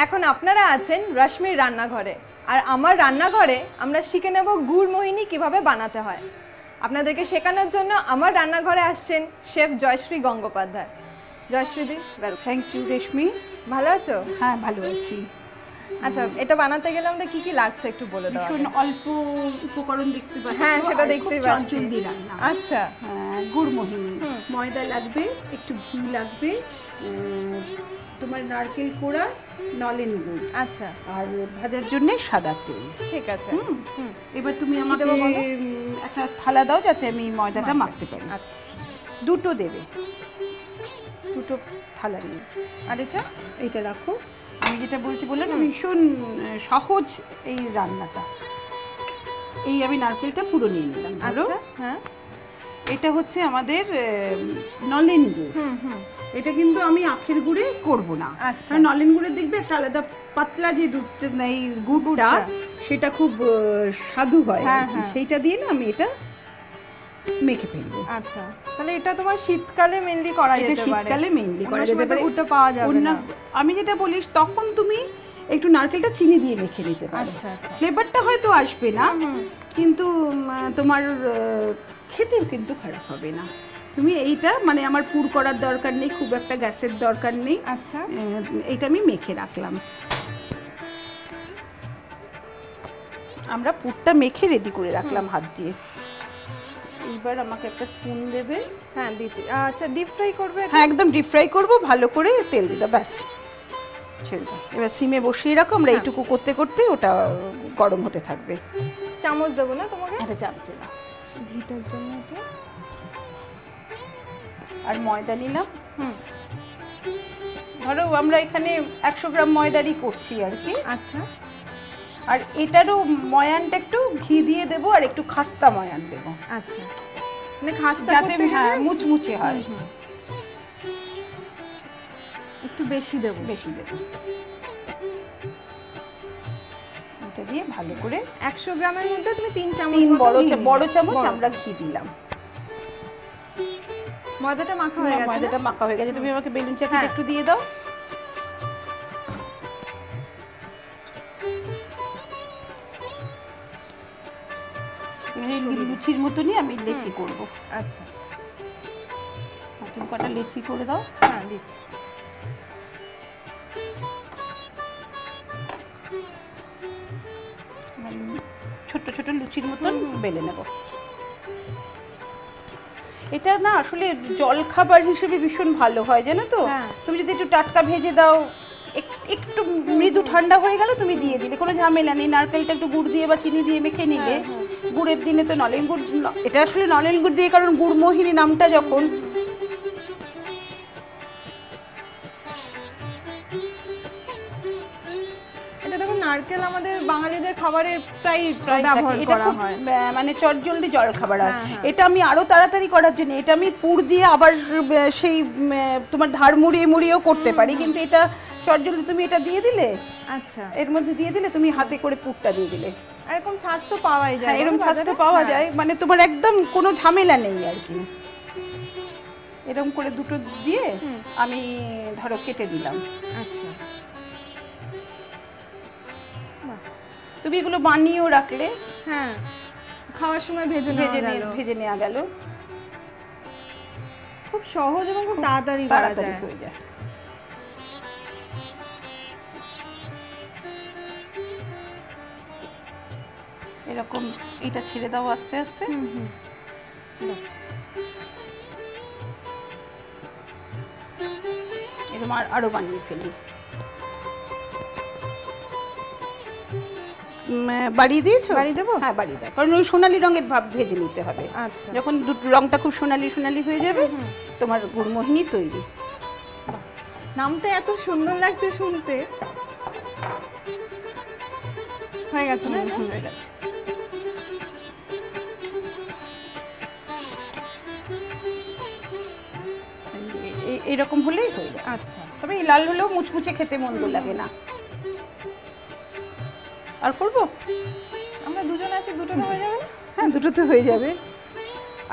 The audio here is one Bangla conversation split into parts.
এখন আপনারা আছেন রশ্মির রান্নাঘরে, আর আমার রান্নাঘরে আমরা শিখে নেব গুড় মোহিনী কিভাবে বানাতে হয়। আপনাদেরকে শেখানোর জন্য আমার রান্নাঘরে আসছেন শেফ জয়শ্রী গঙ্গোপাধ্যায়। জয়শ্রীদি, থ্যাংক ইউ রেশমি। ভালো আছো? হ্যাঁ, ভালো আছি। আচ্ছা, এটা বানাতে গেলে আমাদের কি কি লাগছে একটু বলে দাও। ভীষণ অল্প উপকরণ দেখতে পাচ্ছি। হ্যাঁ, সেটা দেখতেই পাচ্ছি। জলদি রান্না। আচ্ছা, গুড় মোহিনী, ময়দা লাগবে, একটু ঘি লাগবে, তোমার নারকেল কোড়া, নলেন গুড়, আচ্ছা, আর ভাজার জন্য সাদা তেল। ঠিক আছে। এবার তুমি আমাকে একটা থালা দাও যাতে আমি ময়দাটা মাখতে পারি। আচ্ছা, দুটো দেবে, দুটো থালা নিয়ে। আর এইটা রাখো। আমি যেটা বলছি বললাম না, ভীষণ সহজ এই রান্নাটা। এই আমি নারকেলটা পুরো নিয়ে নিলাম। আচ্ছা, হ্যাঁ, এটা হচ্ছে আমাদের নলেন গুড়। এটা কিন্তু আমি আখের গুড়ে করব না। আচ্ছা, নলেন গুড়ের দেখবে একটা আলাদা পাতলা যে দুধটা এই গুড়টা, সেটা খুব স্বাদু হয়। সেইটা দিয়ে না আমি এটা মেখে ফেলবো। আচ্ছা, তাহলে এটা তোমার শীতকালে মেইনলি করা যেতে পারে। এটা শীতকালে মেইনলি করা যেতে পারে। গুড়টা পাওয়া যাবে না। আমি যেটা বলি, তখন তুমি একটু নারকেলটা চিনি দিয়ে মেখে নিতে পারো। আচ্ছা, আচ্ছা, ফ্লেভারটা হয়তো আসবে না, কিন্তু তোমার খেতে কিন্তু খারাপ হবে না। তুমি এইটা মানে আমার পুর করার দরকার নেই, খুব একটা গ্যাসের দরকার নেই। আচ্ছা, এইটা আমি মেখে রাখলাম। আমরা পুরটা মেখে রেডি করে রাখলাম হাত দিয়ে। এইবার আমাকে একটা স্পুন দেবে। হ্যাঁ, দিচ্ছি। আচ্ছা, ডিপ ফ্রাই করবে? হ্যাঁ, একদম ডিপ ফ্রাই করবো, ভালো করে তেল দিতে, ব্যাস ছেড়ে দাও। এবার সিমে বসিয়ে রাখো, আমরা এইটুকু করতে করতে ওটা গরম হতে থাকবে। চামচ দেবো না তোমাকে? এটা চামচে না, ঘিটার জন্য এটা। আর ময়দা নিলাম। ধরো আমরা এখানে 100 গ্রাম ময়দারই করছি আর কি। আচ্ছা, আর এটারও ময়ানটা একটু ঘি দিয়ে দেবো, আর একটু খাস্তা ময়ান দেবো। আচ্ছা, মানে খাস্তা যাতে মুচমুচে হয়। একটু বেশি দেবো। বেশি দেবো। এটা দিয়ে ভালো করে 100 গ্রামের মধ্যে তুমি 3 চামচ, 3 বড় চামচ আমরা ঘি দিলাম। ময়দাটা মাখা হয়ে গেছে। ময়দাটা মাখা হয়ে গেছে। তুমি আমাকে বেলুন চাকিটা একটু দিয়ে দাও। লুচির মতনই আমি লেচি করব। আচ্ছা, তুমি কটা লেচি করে দাও। হ্যাঁ, দিচ্ছি। ছোট ছোট লুচির মতন বেলে নেব। এটা না আসলে জল খাবার হিসেবে ভীষণ ভালো হয়, জানো তো। তুমি যদি একটু টাটকা ভেজে দাও, একটু মৃদু ঠান্ডা হয়ে গেল, তুমি দিয়ে দিলে, কোনো ঝামেলা নেই। নারকেলটা একটু গুড় দিয়ে বা চিনি দিয়ে মেখে নিলে। গুড়ের দিনে তো নলেন গুড়, এটা আসলে নলেন গুড় দিয়ে, কারণ গুড় মোহিনী নামটা যখন। এটা দেখো, নারকেল আমাদের বাঙালিদের খাবারের প্রায় ব্যবহার করা হয়, মানে চটজলদি জল খাবার হয়। এটা আমি আরো তাড়াতাড়ি করার জন্য এটা আমি পুর দিয়ে আবার সেই তোমার ধার মুড়িয়েও করতে পারি, কিন্তু এটা চটজলদি তুমি এটা দিয়ে দিলে। আচ্ছা, এর মধ্যে দিয়ে দিলে, তুমি হাতে করে পুরটা দিয়ে দিলে। এরকম ছাঁচ তো পাওয়াই যায়। এরকম ছাঁচ তো পাওয়া যায়, মানে তোমার একদম কোনো ঝামেলা নেই আর কি। এরকম করে দুটো দিয়ে আমি ধরো কেটে দিলাম। আচ্ছা, তুমি এগুলো বানিয়েও রাখলে, হ্যাঁ, খাওয়ার সময় ভেজে নেওয়া গেল। খুব সহজ এবং খুব তাড়াতাড়ি হয়ে যায়। এরকম এটা ছেড়ে দাও আস্তে আস্তে। এরকম আরো বানিয়ে ফেলি। বাড়িয়ে দিয়েছো? বাড়িয়ে দেবো? হ্যাঁ, বাড়িয়ে দাও, কারণ ওই সোনালী রঙের ভাব ভেজে নিতে হবে। আচ্ছা, যখন রংটা খুব সোনালী হয়ে যাবে, তোমার গুড় মোহিনী তৈরি। নামটা এত সুন্দর লাগছে শুনতে। হয়ে গেছে না? হয়ে গেছে। এরকম হলেই হয়ে যায়। আচ্ছা, তবে এই লাল হলেও মুচমুচে খেতে মন্দ লাগে না। আর করব? আমরা দুজন আছি, দুটোতে হয়ে যাবে না? হ্যাঁ, দুটোতে হয়ে যাবে।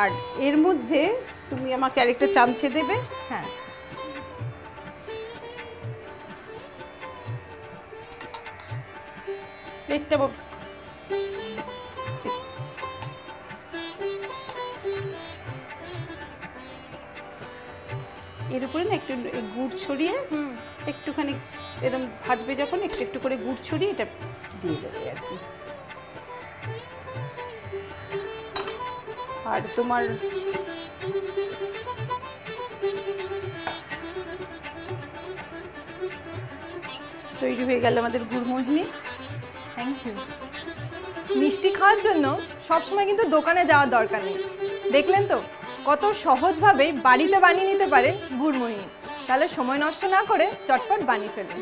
আর এর মধ্যে তুমি আমাকে আরেকটা চামচে দেবে। হ্যাঁ, প্লেটটা এর উপরে না একটু গুড় ছড়িয়ে একটুখানি এরকম ভাজবে যখন একটু একটু করে গুড় ছড়িয়ে এটা দিয়ে দেবে আর কি। আর তোমার তৈরি হয়ে গেল আমাদের গুড়মোহিনী। Thank you. মিষ্টি খাওয়ার জন্য সবসময় কিন্তু দোকানে যাওয়ার দরকার নেই। দেখলেন তো কত সহজভাবেই বাড়িতে বানিয়ে নিতে পারেন গুড়মোহিনী। তাহলে সময় নষ্ট না করে চটপট বানিয়ে ফেলুন।